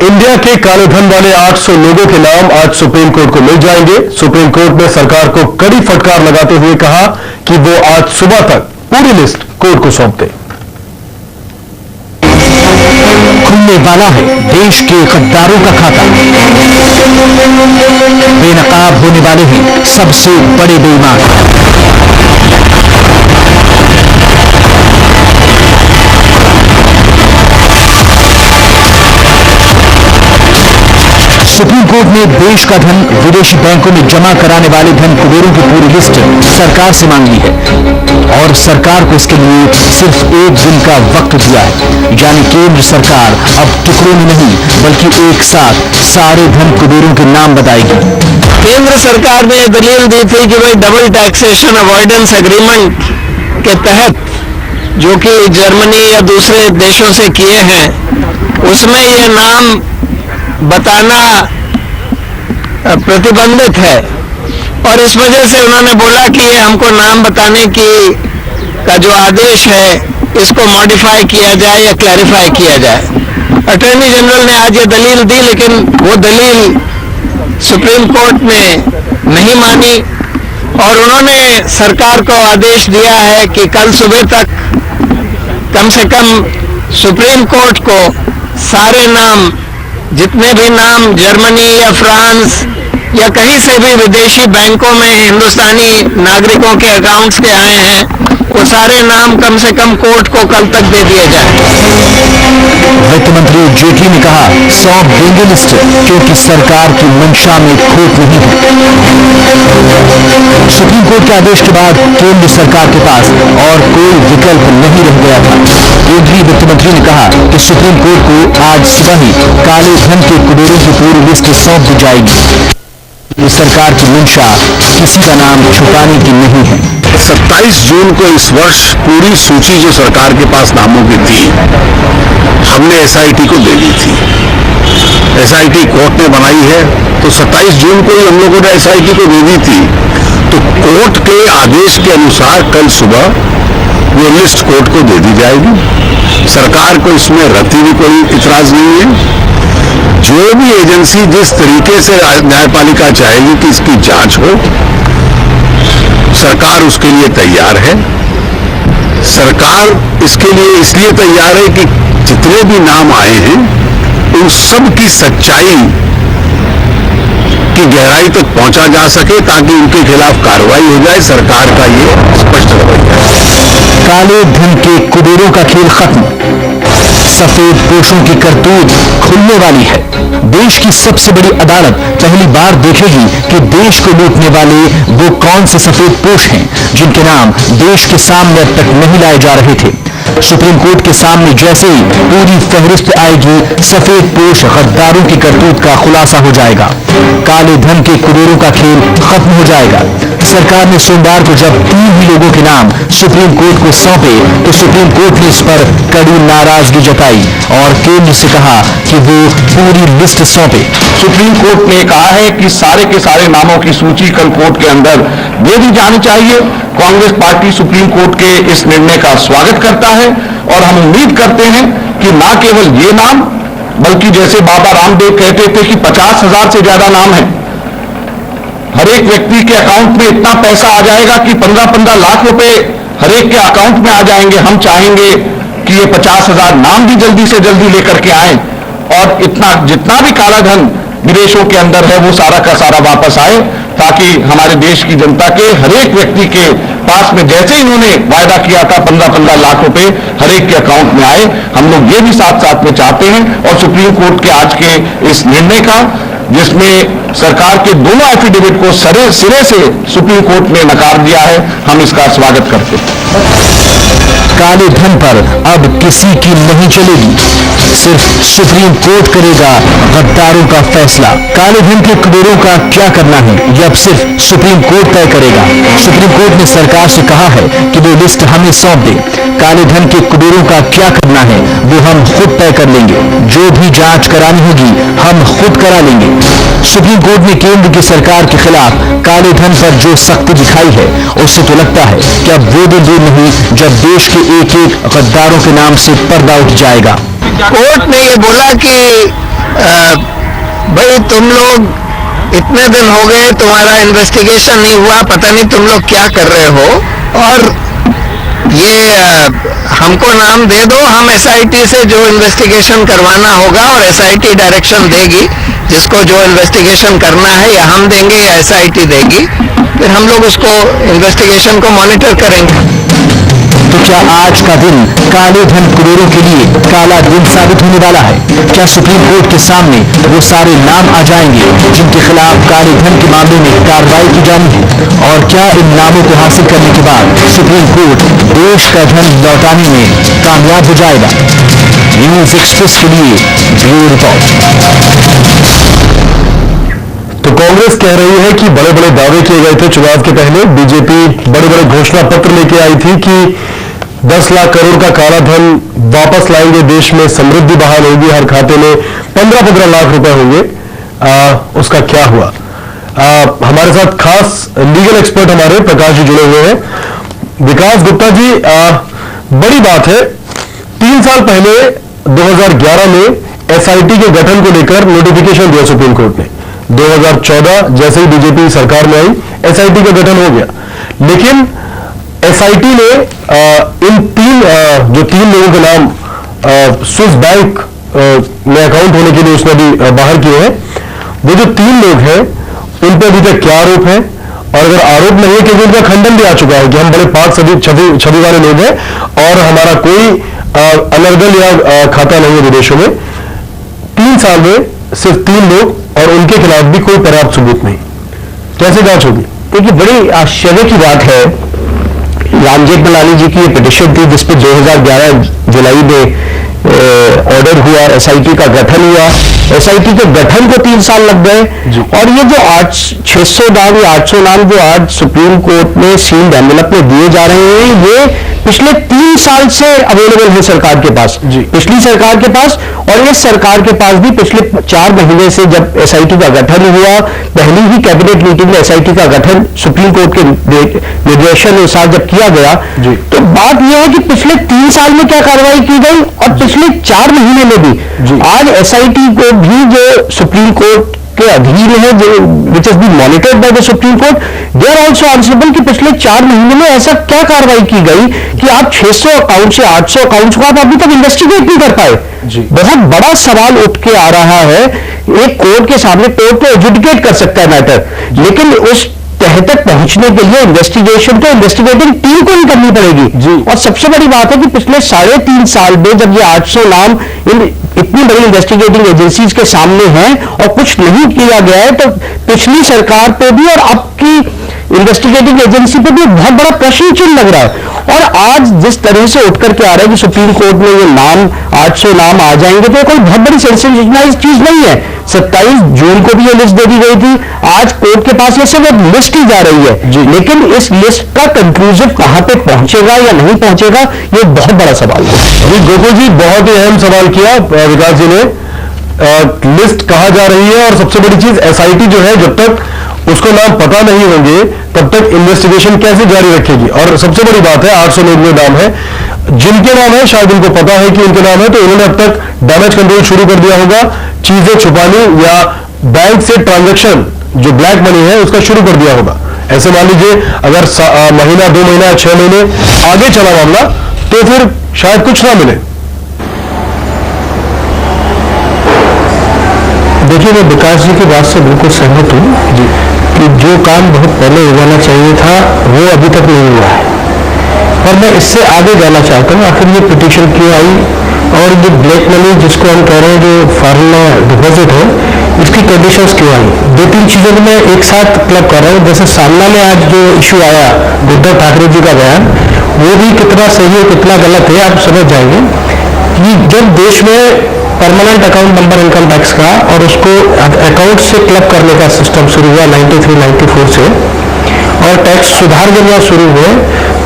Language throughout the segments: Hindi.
इंडिया के काले धन वाले 800 लोगों के नाम आज सुप्रीम कोर्ट को मिल जाएंगे। सुप्रीम कोर्ट ने सरकार को कड़ी फटकार लगाते हुए कहा कि वो आज सुबह तक पूरी लिस्ट कोर्ट को सौंप दे। खुलने वाला है देश के गद्दारों का खाता। बेनकाब होने वाले हैं सबसे बड़े बेईमान। सुप्रीम कोर्ट ने देश का धन विदेशी बैंकों में जमा कराने वाले धन कुबेरों की पूरी लिस्ट सरकार से मांग ली है और सरकार को इसके लिए सिर्फ 1 दिन का वक्त दिया है। यानी केंद्र सरकार अब टुकड़ों में नहीं बल्कि एक साथ सारे धन कुबेरों के नाम बताएगी। केंद्र सरकार ने दलील दी थी कि भाई डबल टैक्सेशन अवॉइडेंस एग्रीमेंट के तहत जो कि जर्मनी या दूसरे देशों से किए हैं उसमें ये नाम बताना प्रतिबंधित है और इस वजह से उन्होंने बोला कि ये हमको नाम बताने की का जो आदेश है इसको मॉडिफाई किया जाए या क्लैरिफाई किया जाए। अटॉर्नी जनरल ने आज ये दलील दी लेकिन वो दलील सुप्रीम कोर्ट ने नहीं मानी और उन्होंने सरकार को आदेश दिया है कि कल सुबह तक कम से कम सुप्रीम कोर्ट को सारे नाम जितने भी नाम जर्मनी या फ्रांस या कहीं से भी विदेशी बैंकों में हिंदुस्तानी नागरिकों के अकाउंट्स के आए हैं वो सारे नाम कम से कम कोर्ट को कल तक दे दिए जाए। वित्त मंत्री जेटली ने कहा सौंप देंगे लिस्ट क्योंकि सरकार की मंशा में खोट नहीं है। सुप्रीम कोर्ट के आदेश के बाद केंद्र सरकार के पास और कोई विकल्प नहीं रह गया था। केंद्रीय वित्त मंत्री ने कहा कि सुप्रीम कोर्ट को आज सुबह ही काले धन के कुबेरों की पूरी लिस्ट सौंप दी जाएगी। सरकार की मंशा किसी का नाम छुपाने की नहीं है। 27 जून को इस वर्ष पूरी सूची जो सरकार के पास नामों की थी हमने एसआईटी को दे दी थी। एसआईटी कोर्ट ने बनाई है तो 27 जून को ही हम लोगों ने एसआईटी को दे दी थी। तो कोर्ट के आदेश के अनुसार कल सुबह वो लिस्ट कोर्ट को दे दी जाएगी। सरकार को इसमें रत्ती भी कोई इतराज नहीं है। जो भी एजेंसी जिस तरीके से न्यायपालिका चाहेगी कि इसकी जांच हो सरकार उसके लिए तैयार है। सरकार इसके लिए इसलिए तैयार है कि जितने भी नाम आए हैं उन सब की सच्चाई की गहराई तक पहुंचा जा सके ताकि उनके खिलाफ कार्रवाई हो जाए। सरकार का ये स्पष्ट रवैया है। काले धन के कुबेरों का खेल खत्म। सफेद पोशों की करतूत खुलने वाली है। देश की सबसे बड़ी अदालत पहली बार देखेगी कि देश को लूटने वाले वो कौन से सफेद पोश हैं जिनके नाम देश के सामने अब तक नहीं लाए जा रहे थे। सुप्रीम कोर्ट के सामने जैसे ही पूरी फहरिस्त आएगी सफेद पोश गद्दारों की करतूत का खुलासा हो जाएगा। काले धन के कुबेरों का खेल खत्म हो जाएगा। सरकार ने सोमवार को जब 3 ही लोगों के नाम सुप्रीम कोर्ट को सौंपे तो सुप्रीम कोर्ट ने इस पर कड़ी नाराजगी जताई और केंद्र से कहा कि वो पूरी लिस्ट सौंपे। सुप्रीम कोर्ट ने कहा है कि सारे के सारे नामों की सूची कल कोर्ट के अंदर दे दी जानी चाहिए। कांग्रेस पार्टी सुप्रीम कोर्ट के इस निर्णय का स्वागत करता है और हम उम्मीद करते हैं कि न केवल ये नाम बल्कि जैसे बाबा रामदेव कहते थे कि 50,000 से ज्यादा नाम है। हर एक व्यक्ति के अकाउंट में इतना पैसा आ जाएगा कि 15-15 लाख रुपए हर एक के अकाउंट में आ जाएंगे। हम चाहेंगे कि ये 50,000 नाम भी जल्दी से जल्दी लेकर के आए और इतना जितना भी काला धन विदेशों के अंदर है वो सारा का सारा वापस आए ताकि हमारे देश की जनता के हर एक व्यक्ति के पास में जैसे इन्होंने वायदा किया था 15-15 लाख रुपए हर एक के अकाउंट में आए। हम लोग ये भी साथ साथ में चाहते हैं और सुप्रीम कोर्ट के आज के इस निर्णय का जिसमें सरकार के दोनों एफिडेविट को सिरे से सुप्रीम कोर्ट ने नकार दिया है हम इसका स्वागत करते हैं। काले धन पर अब किसी की नहीं चलेगी। सिर्फ सुप्रीम कोर्ट करेगा गद्दारों का फैसला। काले धन के कुबेरों का क्या करना है यह अब सिर्फ सुप्रीम कोर्ट तय करेगा। सुप्रीम कोर्ट ने सरकार से कहा है कि वो लिस्ट हमें सौंप दे। काले धन के कुबेरों का क्या करना है वो हम खुद तय कर लेंगे। जो भी जांच करानी होगी हम खुद करा लेंगे। सुप्रीम कोर्ट ने केंद्र की सरकार के खिलाफ काले धन पर जो सख्ती दिखाई है उससे तो लगता है कि अब वो दिन दूर नहीं जब देश के एक एक गद्दारों के नाम से पर्दा उठ जाएगा। कोर्ट ने ये बोला कि भाई तुम लोग इतने दिन हो गए, तुम्हारा इन्वेस्टिगेशन नहीं हुआ, पता नहीं तुम लोग क्या कर रहे हो, और ये हमको नाम दे दो, हम एसआईटी से जो इन्वेस्टिगेशन करवाना होगा, और एसआईटी डायरेक्शन देगी जिसको जो इन्वेस्टिगेशन करना है, या हम देंगे या एसआईटी देगी, फिर हम लोग उसको इन्वेस्टिगेशन को मॉनिटर करेंगे। तो क्या आज का दिन काले धन करोड़ों के लिए काला दिन साबित होने वाला है? क्या सुप्रीम कोर्ट के सामने वो सारे नाम आ जाएंगे जिनके खिलाफ काले धन के मामले में कार्रवाई की जानी है? और क्या इन नामों को हासिल करने के बाद सुप्रीम कोर्ट देश का धन लौटाने में कामयाब हो जाएगा? न्यूज एक्सप्रेस के लिए ब्यूरो रिपोर्ट। तो कांग्रेस कह रही है कि बड़े बड़े दावे किए गए थे चुनाव के पहले, बीजेपी बड़े बड़े घोषणा पत्र लेके आई थी कि 10 लाख करोड़ का काला धन वापस लाएंगे, देश में समृद्धि बहाल होगी, हर खाते में 15-15 लाख रुपए होंगे। उसका क्या हुआ? हमारे साथ खास लीगल एक्सपर्ट हमारे प्रकाश जी जुड़े हुए हैं। विकास गुप्ता जी, बड़ी बात है, 3 साल पहले 2011 में एसआईटी के गठन को लेकर नोटिफिकेशन दिया सुप्रीम कोर्ट ने। 2014 जैसे ही बीजेपी सरकार में आई, एसआईटी का गठन हो गया, लेकिन एसआईटी ने जो तीन लोगों के नाम स्विस बैंक में अकाउंट होने के लिए उसने अभी बाहर किए हैं, वो जो 3 लोग हैं उन पर अभी तक क्या आरोप है, और अगर आरोप नहीं है, क्योंकि उनका खंडन भी आ चुका है कि हम बड़े पाक छवि वाले लोग हैं और हमारा कोई अनर्गल या खाता नहीं है विदेशों में। 3 साल में सिर्फ 3 लोग और उनके खिलाफ भी कोई पर्याप्त सबूत नहीं, कैसे जांच होगी? देखिए, बड़ी आश्चर्य की बात है, राम जेठमलानी जी की ये पिटिशन थी जिसपे 2011 जुलाई में ऑर्डर हुआ, एसआईटी का गठन हुआ, एसआईटी के गठन को 3 साल लग गए, और ये जो 600 नाम या 800 नाम जो आज सुप्रीम कोर्ट में सील्ड एनवेलप में दिए जा रहे हैं, ये पिछले 3 साल से अवेलेबल है सरकार के पास, पिछली सरकार के पास, और इस सरकार के पास भी पिछले 4 महीने से जब एसआईटी का गठन हुआ, पहली ही कैबिनेट मीटिंग में एसआईटी का गठन सुप्रीम कोर्ट के निर्देशन अनुसार जब किया गया, तो बात यह है कि पिछले 3 साल में क्या कार्रवाई की गई और पिछले 4 महीने में भी आज एसआईटी को भी जो सुप्रीम कोर्ट के अधीन है, जो which is be monitored by the supreme court, they are also answerable कि पिछले 4 महीने में ऐसा क्या कार्रवाई की गई कि आप 600 अकाउंट से 800 अकाउंट्स को आप अभी तक इन्वेस्टिगेट नहीं कर पाए। बहुत बड़ा सवाल उठ के आ रहा है। एक कोर्ट के सामने कोर्ट तो एजुडिकेट कर सकता है मैटर, लेकिन उस तह तक पहुंचने के लिए इन्वेस्टिगेशन तो इन्वेस्टिगेटिंग टीम को ही करनी पड़ेगी। और सबसे बड़ी बात है कि पिछले 3.5 साल में जब ये 800 नाम इतनी बड़ी इन्वेस्टिगेटिंग एजेंसीज के सामने हैं और कुछ नहीं किया गया है, तो पिछली सरकार पे भी और अब की इन्वेस्टिगेटिंग एजेंसी पे भी बहुत बड़ा प्रश्न चिन्ह लग रहा है। और आज जिस तरह से उठ करके आ रहा है कि सुप्रीम कोर्ट में ये नाम 800 नाम आ जाएंगे, तो कोई बहुत बड़ी सेंसेशनलाइज चीज नहीं है। 27 जून को भी ये लिस्ट दे दी गई थी, आज कोर्ट के पास ये सब एक लिस्ट ही जा रही है, लेकिन इस लिस्ट का कंक्लूसिव कहां पे पहुंचेगा या नहीं पहुंचेगा, ये बहुत बड़ा सवाल है। अभी गोकुल जी बहुत ही अहम सवाल किया विकास जी ने, लिस्ट कहां जा रही है, और सबसे बड़ी चीज एसआईटी जो है जब तक उसको नाम पता नहीं होंगे तब तक इन्वेस्टिगेशन कैसे जारी रखेगी। और सबसे बड़ी बात है 800 लोग जो नाम है, जिनके नाम है शायद उनको पता है कि उनके नाम है, तो उन्होंने अब तक डैमेज कंट्रोल शुरू कर दिया होगा, चीजें छुपानी या बैंक से ट्रांजैक्शन जो ब्लैक मनी है उसका शुरू कर दिया होगा। ऐसे मान लीजिए अगर महीना 2 महीना 6 महीने आगे चला मामला तो फिर शायद कुछ ना मिले। देखिए, मैं विकास जी की बात से बिल्कुल सहमत हूँ जी, कि जो काम बहुत पहले हो जाना चाहिए था वो अभी तक नहीं हुआ है, और मैं इससे आगे जाना चाहता हूँ। आखिर ये पिटीशन क्यों आई, और ये ब्लैक मनी जिसको हम कह रहे हैं जो फॉरेन डिपॉजिट है, इसकी कंडीशंस क्यों आई? 2-3 चीजों को मैं एक साथ क्लब कर रहा हूँ। जैसे सामना में आज जो इशू आया उद्धव ठाकरे जी का बयान, वो भी कितना सही है कितना गलत है आप समझ जाएंगे कि जब देश में permanent account number income tax का और उसको अकाउंट से क्लब करने का सिस्टम शुरू हुआ 93-94 से, और टैक्स सुधार जब यहाँ शुरू हुए,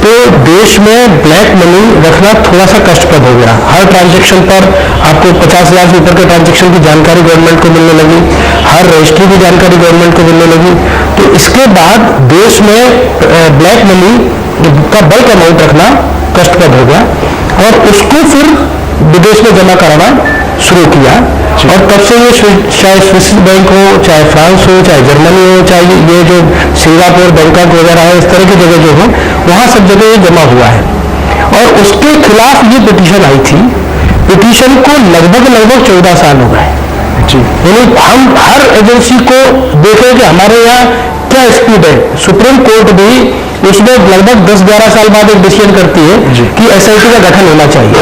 तो देश में ब्लैक मनी रखना थोड़ा सा कष्टप्रद हो गया। हर ट्रांजैक्शन पर आपको 50,000 से ऊपर के ट्रांजैक्शन की जानकारी गवर्नमेंट को मिलने लगी, हर रजिस्ट्री की जानकारी गवर्नमेंट को मिलने लगी। तो इसके बाद देश में ब्लैक मनी का बल्क अमाउंट रखना कष्टप्रद हो गया, और उसको फिर विदेश में जमा कराना शुरू किया। और तब से ये चाहे स्विस बैंक हो, चाहे फ्रांस हो, चाहे जर्मनी हो, चाहे ये जो सिंगापुर, बैंकॉक वगैरह है, इस तरह की जगह जो हो, वहाँ सब जगह ये जमा हुआ है। और उसके खिलाफ ये पिटीशन आई थी। पिटीशन को लगभग 14 साल हो गए। यानी हम हर एजेंसी को देखें कि हमारे यहाँ क्या स्पीड है। सुप्रीम कोर्ट भी उसमें लगभग 10-11 साल बाद एक डिसीजन करती है कि एसआईटी का गठन होना चाहिए,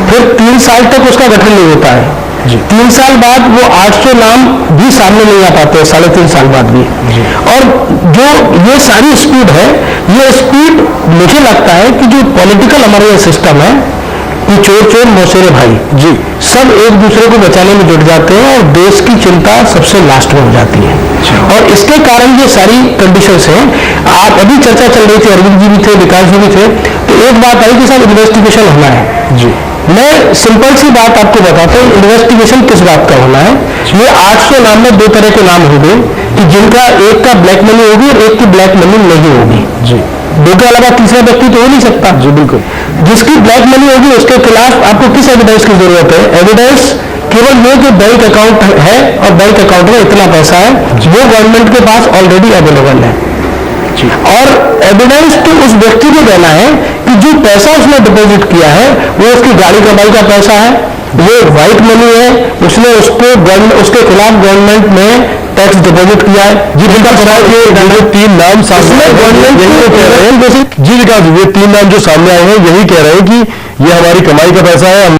फिर 3 साल तक उसका गठन नहीं होता है। 3 साल बाद वो 800 नाम भी सामने नहीं आ पाते, 3.5 साल बाद भी। और जो ये सारी स्पीड है, ये स्पीड मुझे लगता है कि जो पॉलिटिकल हमारा ये सिस्टम है कि चोर मौसेरे भाई जी सब एक दूसरे को बचाने में जुट जाते हैं और देश की चिंता सबसे लास्ट में हो जाती है। और इसके कारण ये सारी कंडीशंस हैं। आप अभी चर्चा चल रही थी, अरविंद जी भी थे, विकास जी भी थे, तो एक बात आई कि साहब इन्वेस्टिगेशन होना है जी। मैं सिंपल सी बात आपको बताता हूँ, इन्वेस्टिगेशन किस बात का होना है। ये 800 नाम में 2 तरह के नाम होंगे कि जिनका एक का ब्लैक मनी होगी और एक की ब्लैक मनी नहीं होगी जी। 2 के अलावा तीसरा व्यक्ति तो हो नहीं सकता जी। बिल्कुल। जिसकी ब्लैक मनी होगी उसके खिलाफ आपको किस एविडेंस की जरूरत है? एविडेंस केवल ये कि बैंक अकाउंट है और बैंक अकाउंट में इतना पैसा है, वो गवर्नमेंट के पास ऑलरेडी अवेलेबल है। और एविडेंस तो उस व्यक्ति को देना है कि जो पैसा उसने डिपॉजिट किया है वो उसकी गाड़ी कमाई का पैसा है, वो व्हाइट मनी है, उसने उसके खिलाफ गवर्नमेंट ने टैक्स डिपॉजिट किया है जी। बिल्कुल सवाल ये 3 नाम सामने गवर्नमेंट यही कह रहे हैं जी। विकास, ये 3 नाम जो सामने आए हैं यही कह रहे हैं कि ये हमारी कमाई का पैसा है।